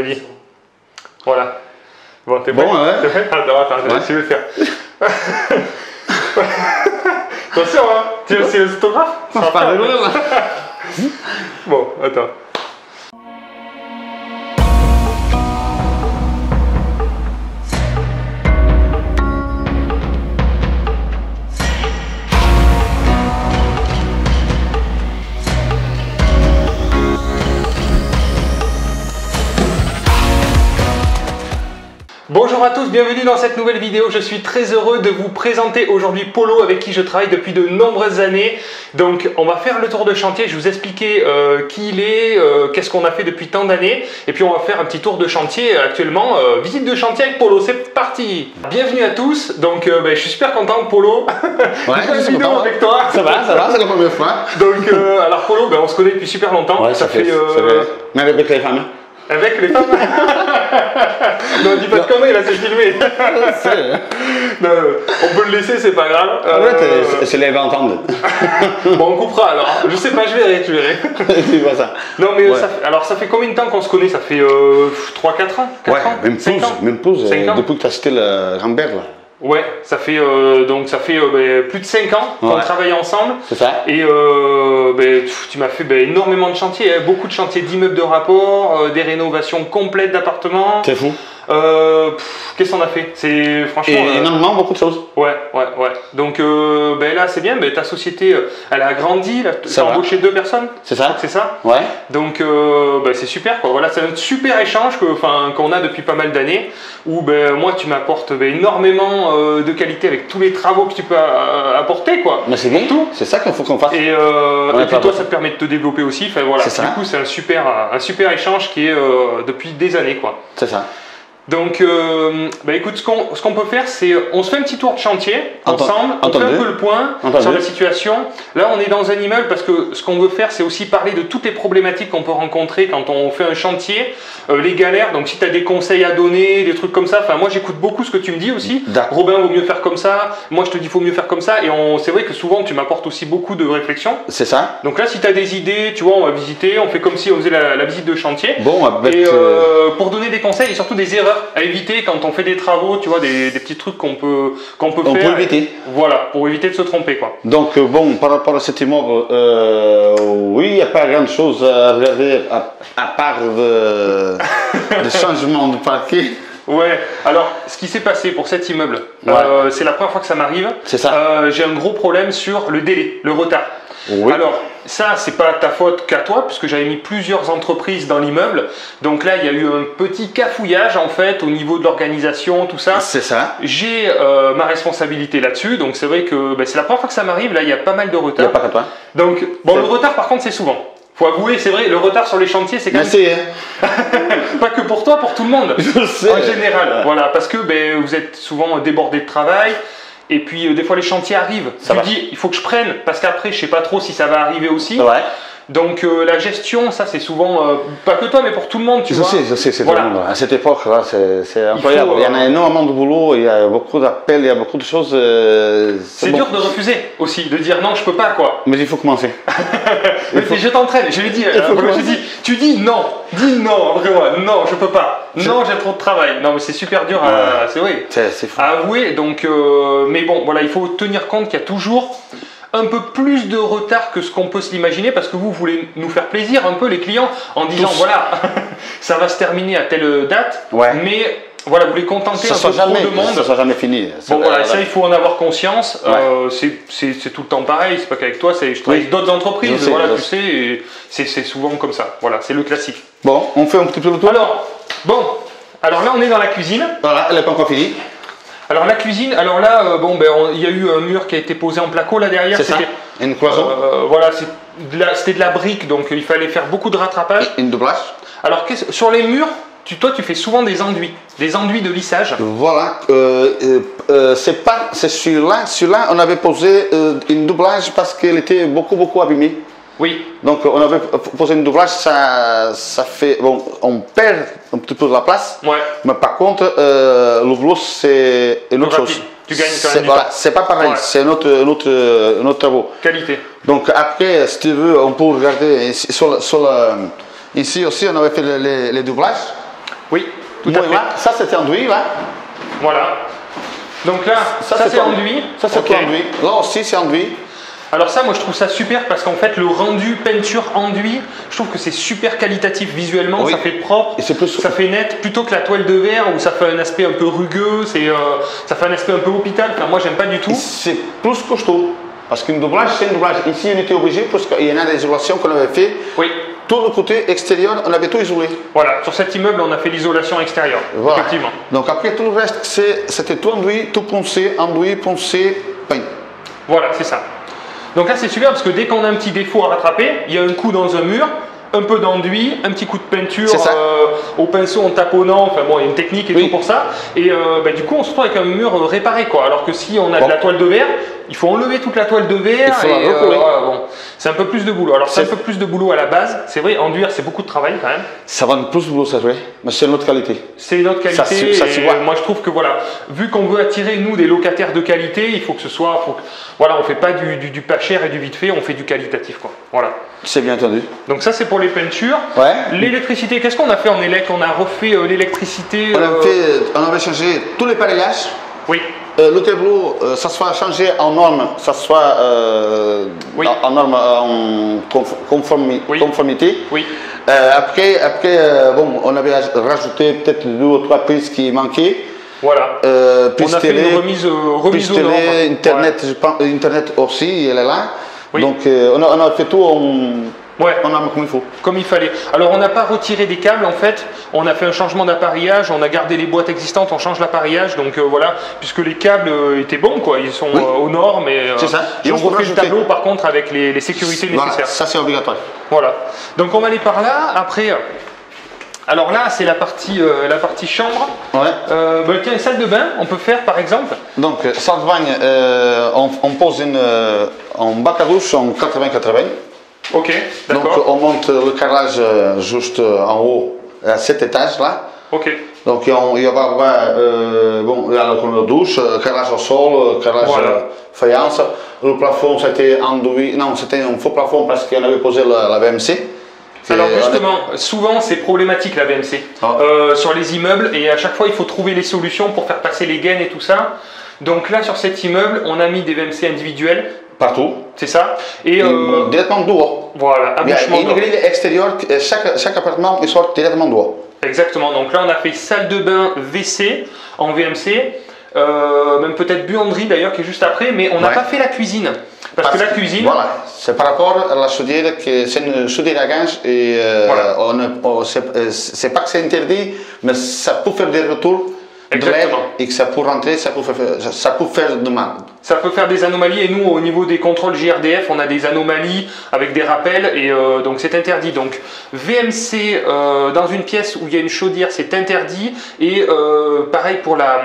Oui. Voilà. Bon, t'es bon, prêt? ouais. T'es prêt? Attends, je vais essayer de le faire. Attention, hein. C'est l'autographe? C'est pas rigolo, là. Bon, attends. Bonjour à tous, bienvenue dans cette nouvelle vidéo. Je suis très heureux de vous présenter aujourd'hui Polo, avec qui je travaille depuis de nombreuses années. Donc on va faire le tour de chantier, je vais vous expliquer qui il est, qu'est-ce qu'on a fait depuis tant d'années. Et puis on va faire un petit tour de chantier actuellement. Visite de chantier avec Polo, c'est parti. Bienvenue à tous, donc je suis super content Polo. Ouais, je fais une vidéo avec toi. Ça va, c'est la première fois. Donc alors Polo, on se connaît depuis super longtemps. Ouais, ça fait mais avec les femmes. Avec les femmes. Non, dis pas de conneries, là c'est filmé. Non, on peut le laisser, c'est pas grave. C'est les 20 ans. Bon, on coupera alors. Je sais pas, je verrai, tu verrais. Tu vois ça. Non, mais ouais. Alors ça fait combien de temps qu'on se connaît? Ça fait 3-4 ans? 4 ans même plus. Même plus. Depuis que tu as cité le Rambert là. Ouais, ça fait plus de 5 ans qu'on travaille ensemble. C'est ça. Et tu m'as fait énormément de chantiers, beaucoup de chantiers d'immeubles de rapport, des rénovations complètes d'appartements. C'est fou. Qu'est-ce qu'on a fait? C'est franchement énormément beaucoup de choses. Ouais. Donc là c'est bien, ta société elle a grandi, tu as embauché 2 personnes. C'est ça. C'est ça. Ouais. Donc c'est super quoi. Voilà, c'est un super échange qu'on a depuis pas mal d'années où moi tu m'apportes énormément de qualité avec tous les travaux que tu peux apporter quoi. Mais c'est bien tout. C'est ça qu'il faut qu'on fasse. Et puis toi ça te permet de te développer aussi. Enfin voilà. Du coup c'est un super échange qui est depuis des années quoi. C'est ça. Donc, écoute, ce qu'on peut faire, c'est on se fait un petit tour de chantier ensemble, on fait un peu le point sur la situation. Là, on est dans un immeuble parce que ce qu'on veut faire, c'est aussi parler de toutes les problématiques qu'on peut rencontrer quand on fait un chantier, les galères. Donc, si tu as des conseils à donner, des trucs comme ça, moi j'écoute beaucoup ce que tu me dis aussi. Robin, vaut mieux faire comme ça. Moi, je te dis, faut mieux faire comme ça. Et c'est vrai que souvent, tu m'apportes aussi beaucoup de réflexions. C'est ça. Donc là, si tu as des idées, tu vois, on va visiter, on fait comme si on faisait la visite de chantier. Bon, et pour donner des conseils et surtout des erreurs à éviter quand on fait des travaux, tu vois, des petits trucs qu'on peut faire. Pour éviter. Voilà, pour éviter de se tromper, quoi. Donc, par rapport à cet immeuble, oui, il n'y a pas grand chose à regarder à part de changement de parquet. Ouais, alors ce qui s'est passé pour cet immeuble, c'est la première fois que ça m'arrive. C'est ça. J'ai un gros problème sur le délai, le retard. Oui. Alors, ça, c'est pas ta faute qu'à toi, puisque j'avais mis plusieurs entreprises dans l'immeuble. Donc là, il y a eu un petit cafouillage, en fait, au niveau de l'organisation, tout ça. C'est ça. J'ai ma responsabilité là-dessus. Donc c'est vrai que c'est la première fois que ça m'arrive. Là, il y a pas mal de retard. Il n'y a pas qu'à toi. Donc, le retard, par contre, c'est souvent. Faut avouer, c'est vrai, le retard sur les chantiers, c'est quand même... Pas que pour toi, pour tout le monde. Je sais. En général, voilà, parce que vous êtes souvent débordé de travail. Et puis des fois les chantiers arrivent, tu dis il faut que je prenne parce qu'après je sais pas trop si ça va arriver aussi. Ouais. Donc la gestion, ça c'est souvent, pas que toi mais pour tout le monde tu vois. Je sais, c'est tout le monde. À cette époque c'est incroyable, il y en a énormément de boulot, il y a beaucoup d'appels, il y a beaucoup de choses. C'est dur de refuser aussi, de dire non je peux pas quoi. Mais il faut commencer. Je t'entraîne, je lui dis, tu dis non, après moi, non je peux pas, non j'ai trop de travail. Non mais c'est super dur à avouer, donc mais bon voilà, il faut tenir compte qu'il y a toujours un peu plus de retard que ce qu'on peut se l'imaginer parce que vous voulez nous faire plaisir un peu les clients en disant voilà ça va se terminer à telle date mais voilà vous les contentez un peu trop de monde. Ça sera jamais fini. Bon voilà, ça il faut en avoir conscience. C'est tout le temps pareil, c'est pas qu'avec toi, je travaille avec d'autres entreprises, voilà tu sais, et c'est souvent comme ça. Voilà, c'est le classique. Bon, on fait un petit peu le tour. Alors là on est dans la cuisine. Voilà, elle n'est pas encore finie. Alors la cuisine, alors là, il y a eu un mur qui a été posé en placo là derrière. C'est ça. Une cloison. Voilà, c'était de la brique, donc il fallait faire beaucoup de rattrapage. Une doublage. Alors sur les murs, toi tu fais souvent des enduits de lissage. Voilà. C'est celui-là, on avait posé une doublage parce qu'elle était beaucoup abîmée. Oui. Donc on avait posé une doublage, ça fait, on perd un petit peu de la place. Ouais. Mais par contre, le boulot c'est une autre chose. Tu gagnes quand même. Voilà, c'est pas pareil, c'est un autre travaux. Qualité. Donc après, si tu veux, on peut regarder ici aussi, on avait fait les doublages. Oui, tout à fait. Là, ça c'était enduit, là. Voilà. Donc là, ça c'est enduit. Ça c'est enduit. Là aussi c'est enduit. Alors ça, moi je trouve ça super parce qu'en fait le rendu peinture enduit, je trouve que c'est super qualitatif visuellement, ça fait propre, ça fait net, plutôt que la toile de verre où ça fait un aspect un peu rugueux, ça fait un aspect un peu hôpital. Enfin, moi j'aime pas du tout. C'est plus costaud parce qu'une doublage, c'est une doublage. Ici on était obligé parce qu'il y en a des isolations qu'on avait fait. Oui. Tout le côté extérieur, on avait tout isolé. Voilà, sur cet immeuble, on a fait l'isolation extérieure. Voilà. Effectivement. Donc après tout le reste, c'était tout enduit, tout poncé, peint. Voilà, c'est ça. Donc là c'est super parce que dès qu'on a un petit défaut à rattraper, il y a un coup dans un mur, un peu d'enduit, un petit coup de peinture au pinceau en taponnant, enfin bon il y a une technique et tout pour ça, et du coup on se retrouve avec un mur réparé quoi, alors que si on a de la toile de verre, il faut enlever toute la toile de verre et c'est un peu plus de boulot. Alors c'est un peu plus de boulot à la base, c'est vrai, enduire c'est beaucoup de travail quand même. Ça va plus de boulot, c'est vrai, mais c'est notre qualité. C'est notre qualité, moi je trouve que voilà, vu qu'on veut attirer nous des locataires de qualité, il faut que ce soit, voilà, on fait pas du pas cher et du vite fait, on fait du qualitatif quoi, voilà. C'est bien entendu. Donc ça c'est pour les peintures. L'électricité, qu'est-ce qu'on a fait en élec? On a refait l'électricité. On avait changé tous les pareillages. Oui. Le tableau, ça soit changé en norme, ça soit en norme, en conformité. Oui. Après, bon, on avait rajouté peut-être 2 ou 3 prises qui manquaient. Voilà. On a fait une remise aux normes. Internet, je pense, Internet aussi, elle est là. Oui. Donc on a fait tout on a comme il faut. Comme il fallait. Alors on n'a pas retiré des câbles en fait, on a fait un changement d'appareillage, on a gardé les boîtes existantes, on change l'appareillage, donc voilà, puisque les câbles étaient bons quoi, ils sont aux normes et on refait le tableau par contre avec les sécurités nécessaires. Ça c'est obligatoire. Voilà. Donc on va aller par là, après. Alors là, c'est la partie chambre. Tiens, salle de bain, on peut faire par exemple. Donc, salle de bain, on pose un bac à douche en 80-80. Ok, d'accord. Donc, on monte le carrelage juste en haut, à cet étage là. Ok. Donc, il va y avoir la douche, carrelage au sol, carrelage faïence. Le plafond, c'était enduit. Non, c'était un faux plafond parce qu'on avait posé la VMC. Alors justement, souvent c'est problématique la VMC sur les immeubles et à chaque fois il faut trouver les solutions pour faire passer les gaines et tout ça. Donc là sur cet immeuble, on a mis des VMC individuels. Partout. C'est ça. Et directement dehors. Voilà, abouchement d'eau. Une grille extérieure, chaque appartement il sort directement dehors. Exactement, donc là on a fait salle de bain WC en VMC, même peut-être buanderie d'ailleurs qui est juste après, mais on n'a pas fait la cuisine. Parce que la cuisine. Voilà, c'est par rapport à la chaudière, c'est une chaudière à gaz et c'est pas que c'est interdit, mais ça peut faire des retours de l'air et que ça peut rentrer, ça peut faire de mal. Ça peut faire des anomalies et nous au niveau des contrôles JRDF on a des anomalies avec des rappels et donc c'est interdit. Donc VMC dans une pièce où il y a une chaudière c'est interdit et pareil pour la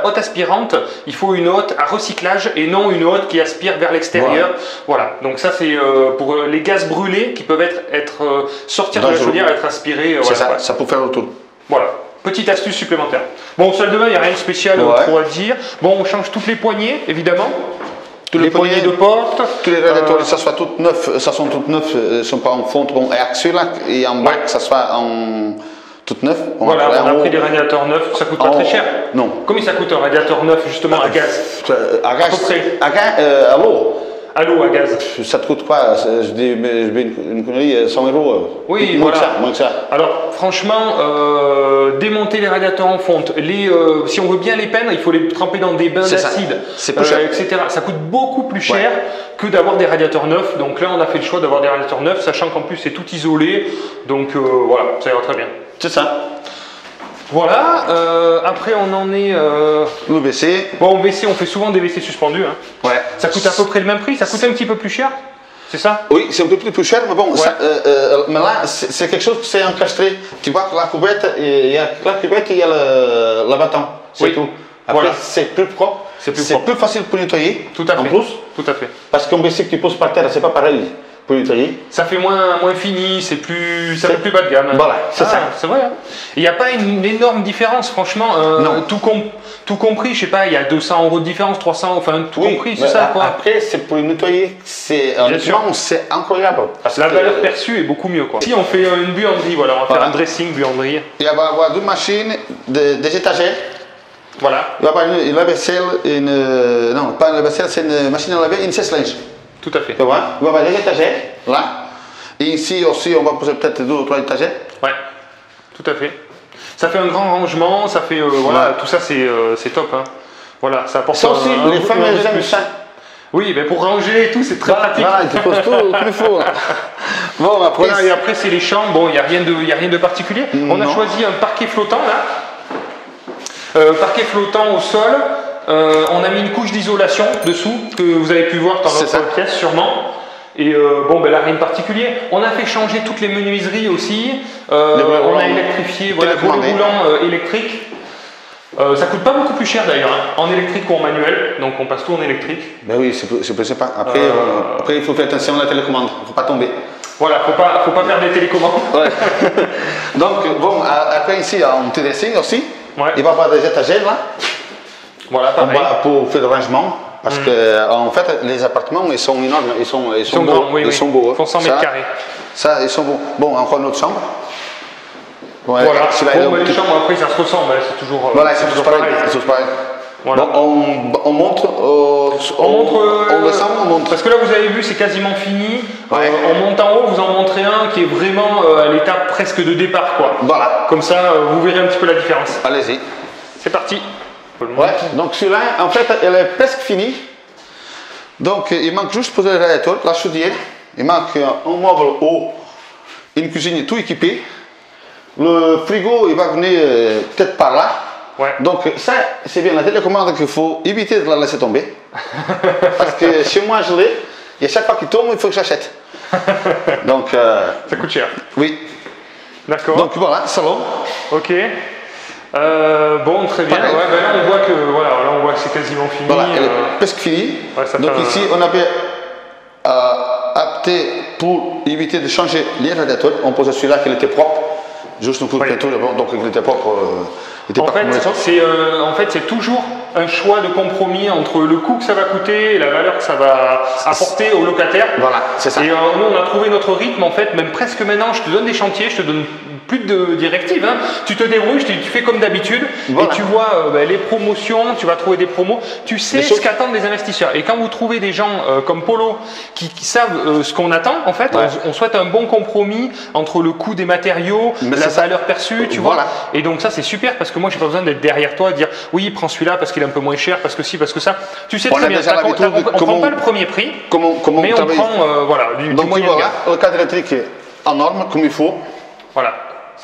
hotte aspirante, il faut une hotte à recyclage et non une hotte qui aspire vers l'extérieur. Voilà, donc ça c'est pour les gaz brûlés qui peuvent sortir de la chaudière et être aspirés. Ça peut faire le tour. Voilà. Petite astuce supplémentaire. Bon, salle de bain, il n'y a rien de spécial trop à dire. Bon, on change toutes les poignées, évidemment. Toutes les poignées de porte. Tous les radiateurs, ça soit toutes neufs, ça sont toutes neufs, ne sont pas en fonte, bon, et axial, et en bas, ça soit en toutes neufs. Voilà, on a pris des radiateurs neufs, ça coûte pas très cher. Non. Combien ça coûte un radiateur neuf, justement, à gaz? À gaz. À peu près. À l'eau. À l'eau, à gaz. Ça te coûte quoi? Je dis une connerie, 100 €. Oui, moins voilà. Moins que ça. Alors, franchement, démonter les radiateurs en fonte, si on veut bien les peindre, il faut les tremper dans des bains d'acide, etc. Ça coûte beaucoup plus cher que d'avoir des radiateurs neufs. Donc là, on a fait le choix d'avoir des radiateurs neufs, sachant qu'en plus, c'est tout isolé. Donc voilà, ça ira très bien. C'est ça. Voilà, après on en est... Le WC. Bon, WC, on fait souvent des WC suspendus. Hein. Ouais. Ça coûte à peu près le même prix, ça coûte un petit peu plus cher, c'est ça? Oui, c'est un peu plus cher, mais bon, mais là, c'est quelque chose qui s'est encastré. Tu vois que la cuvette, il y a le bâton, c'est tout. Après, c'est plus propre, c'est plus facile pour nettoyer. Tout à fait. En plus, tout à fait. parce qu'un WC que tu poses par terre, c'est pas pareil. plus nettoyé. Ça fait moins fini, ça fait plus bas de gamme. Voilà, c'est ça. C'est vrai. Hein. Il n'y a pas une énorme différence, franchement. Non. Tout compris, je sais pas, il y a 200 € de différence, 300, enfin tout compris, c'est ça quoi. Après, c'est pour nettoyer, c'est incroyable. La valeur perçue est beaucoup mieux quoi. Si on fait une buanderie, voilà, on va faire un dressing buanderie. Il va y avoir deux machines, des étagères. Voilà. Il va y avoir une lave-vaisselle, non, pas une lave-vaisselle, c'est une machine à laver, une sèche-linge. Tout à fait. Tu vois, il va y avoir des étagères, là. Et ici aussi, on va poser peut-être 2 ou 3 étagères. Ouais, tout à fait. Ça fait un grand rangement, ça fait, voilà, tout ça c'est top. Hein. Voilà, ça apporte ça aussi, les femmes aiment ça. Oui, mais pour ranger et tout, c'est très pratique. Voilà, il te pose tout comme il faut. Bon, après, voilà, et après c'est les chambres, bon, il n'y a rien de particulier. On a choisi un parquet flottant, là. Parquet flottant au sol. On a mis une couche d'isolation dessous, que vous avez pu voir dans notre pièce sûrement. Et bon, ben là, rien de particulier. On a fait changer toutes les menuiseries aussi. On a électrifié, voilà, le roulant électrique. Ça coûte pas beaucoup plus cher d'ailleurs, hein, en électrique ou en manuel, donc on passe tout en électrique. Ben oui, c'est pas. Après, il faut faire attention à la télécommande, il ne faut pas tomber. Voilà, faut pas perdre les télécommandes. Ouais. Donc, bon, après ici, il y a un petit dressing aussi. Ouais. Il va y avoir des étagères là. Voilà, pareil. Pour faire le rangement. Parce que en fait, les appartements, ils sont énormes, ils sont beaux. Grands, oui, ils sont beaux. Ils font 100 mètres carrés. Ça, ils sont beaux. Bon, encore notre chambre. Ouais, voilà, bon, les chambres après ça se ressemble, c'est toujours. Voilà, c'est toujours pareil. Voilà. Bon, on montre, on descend, on montre. Parce que là vous avez vu, c'est quasiment fini. Ouais. On monte en haut, vous en montrez un qui est vraiment à l'étape presque de départ, quoi. Voilà. Comme ça, vous verrez un petit peu la différence. Allez-y. C'est parti. Ouais. Donc celui-là, en fait, elle est presque finie. Donc il manque juste poser le radiateur, la chaudière. Il manque un meuble haut, une cuisine tout équipée. Le frigo, il va venir peut-être par là. Ouais. Donc ça, c'est bien la télécommande qu'il faut éviter de la laisser tomber. Parce que chez moi, je l'ai. Et à chaque fois qu'il tombe, il faut que j'achète. Donc, ça coûte cher. Oui. D'accord. Donc voilà, salon. Ok. Bon, très bien. Ouais, ben là, on voit que c'est quasiment fini. Voilà, elle est presque finie. Ouais, donc ici, on avait opté pour éviter de changer les radiateurs. On posait celui-là qui était propre. Juste un coup de peinture, donc il était propre. En fait, c'est toujours un choix de compromis entre le coût que ça va coûter et la valeur que ça va apporter au locataire. Voilà, c'est ça. Et nous, on a trouvé notre rythme, en fait, même presque maintenant, je te donne des chantiers, je te donne plus de directives, hein. Tu te débrouilles, tu fais comme d'habitude, et tu vois les promotions, tu vas trouver des promos, tu sais ce qu'attendent les investisseurs. Et quand vous trouvez des gens comme Polo qui savent ce qu'on attend, en fait, on souhaite un bon compromis entre le coût des matériaux, la valeur perçue, tu vois. Et donc ça, c'est super parce que moi, j'ai pas besoin d'être derrière toi, de dire oui, prends celui-là parce qu'il est un peu moins cher, parce que si, parce que ça. Tu sais très bien, on prend pas le premier prix, mais on prend du moyen de gamme. Le cadre électrique est en norme, comme il faut. Voilà.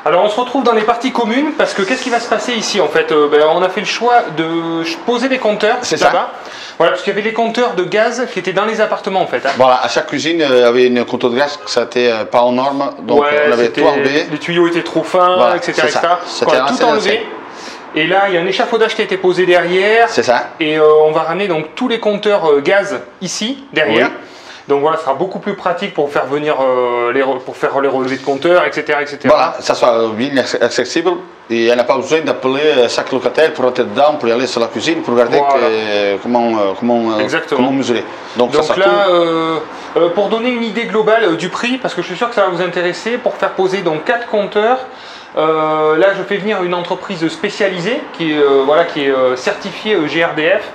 Alors on se retrouve dans les parties communes parce que qu'est-ce qui va se passer ici en fait on a fait le choix de poser des compteurs là-bas. Voilà, parce qu'il y avait les compteurs de gaz qui étaient dans les appartements en fait. Hein. Voilà, à chaque cuisine il y avait une compteur de gaz, ça n'était pas en norme, donc on avait tout enlevé. Les tuyaux étaient trop fins, etc. On a tout enlevé. Et là, il y a un échafaudage qui a été posé derrière. C'est ça. Et on va ramener donc tous les compteurs gaz ici, derrière. Oui. Donc voilà, ce sera beaucoup plus pratique pour faire venir les relevés de compteurs, etc., etc. Voilà, ça soit bien accessible et on n'a pas besoin d'appeler chaque locataire pour rentrer dedans, pour aller sur la cuisine, pour regarder comment mesurer. Donc là, pour donner une idée globale du prix, parce que je suis sûr que ça va vous intéresser, pour faire poser donc 4 compteurs, là je fais venir une entreprise spécialisée qui est certifiée GRDF.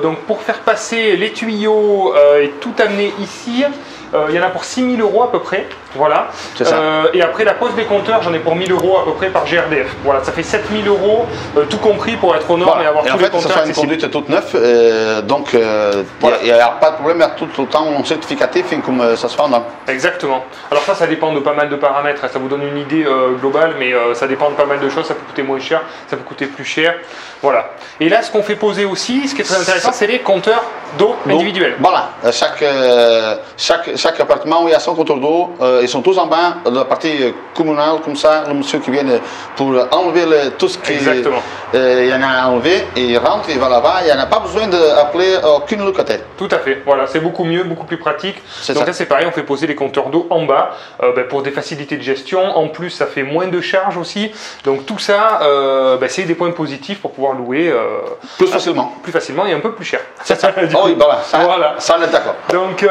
Donc pour faire passer les tuyaux et tout amener ici, il y en a pour 6 000 € à peu près, voilà. Et après la pose des compteurs, j'en ai pour 1 000 € à peu près par GRDF. Voilà, ça fait 7 000 € tout compris pour être aux normes et avoir tous les compteurs accessibles. Ça fait une conduite toute neuve, donc il n'y a pas de problème, il y a tout le temps un certificatif comme ça se fait en norme. Exactement. Alors ça dépend de pas mal de paramètres, ça vous donne une idée globale, mais ça dépend de pas mal de choses, ça peut coûter moins cher, ça peut coûter plus cher. Voilà. Et là, ce qu'on fait poser aussi, ce qui est très intéressant, c'est les compteurs d'eau individuelle. Voilà, chaque appartement où il y a son compteur d'eau, ils sont tous en bas de la partie communale, comme ça, le monsieur qui vient pour enlever tout ce qui il y en a enlevé, et il rentre, il va là-bas, il n'y en a pas besoin d'appeler aucune locataire. Tout à fait, voilà, c'est beaucoup mieux, beaucoup plus pratique. Donc là c'est pareil, on fait poser les compteurs d'eau en bas pour des facilités de gestion. En plus, ça fait moins de charges aussi. Donc tout ça, c'est des points positifs pour pouvoir louer plus facilement. Plus facilement et un peu plus cher. C'est ça. Oh oui, voilà, ça on est d'accord. Donc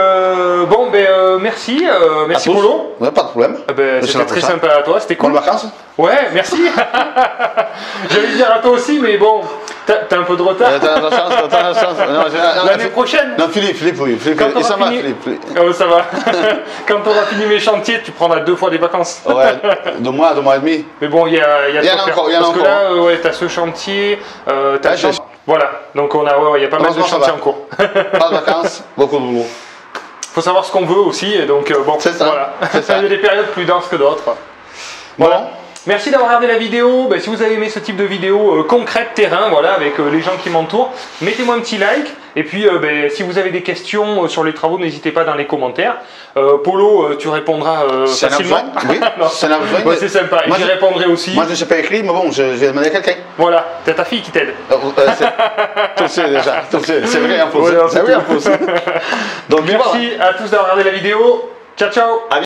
merci, merci Polo. Pas de problème. C'était très sympa à toi, c'était cool. Bonnes vacances. Ouais, merci. J'allais dire à toi aussi, mais bon, t'as un peu de retard. T'as la chance. L'année prochaine. Non, Philippe, oui. Philippe. Oh, ça va. Quand tu auras fini mes chantiers, tu prendras 2 fois des vacances. Ouais, 2 mois et demi. Mais bon, il y a encore. Parce que là, t'as ce chantier, voilà. Donc il y a pas mal de chantiers en cours. Pas de vacances, beaucoup de boulot. Faut savoir ce qu'on veut aussi, et donc c'est ça. Voilà. Il y a des périodes plus denses que d'autres. Voilà. Bon. Merci d'avoir regardé la vidéo. Si vous avez aimé ce type de vidéo concrète, terrain, voilà, avec les gens qui m'entourent, mettez-moi un petit like. Et puis, si vous avez des questions sur les travaux, n'hésitez pas dans les commentaires. Polo, tu répondras facilement. Oui, ça besoin. C'est sympa. J'y répondrai aussi. Moi, je ne sais pas écrire, mais bon, je vais demander à quelqu'un. Voilà, t'as ta fille qui t'aide. Tu le sais déjà. C'est vrai en plus. Donc, merci à tous d'avoir regardé la vidéo. Ciao, ciao.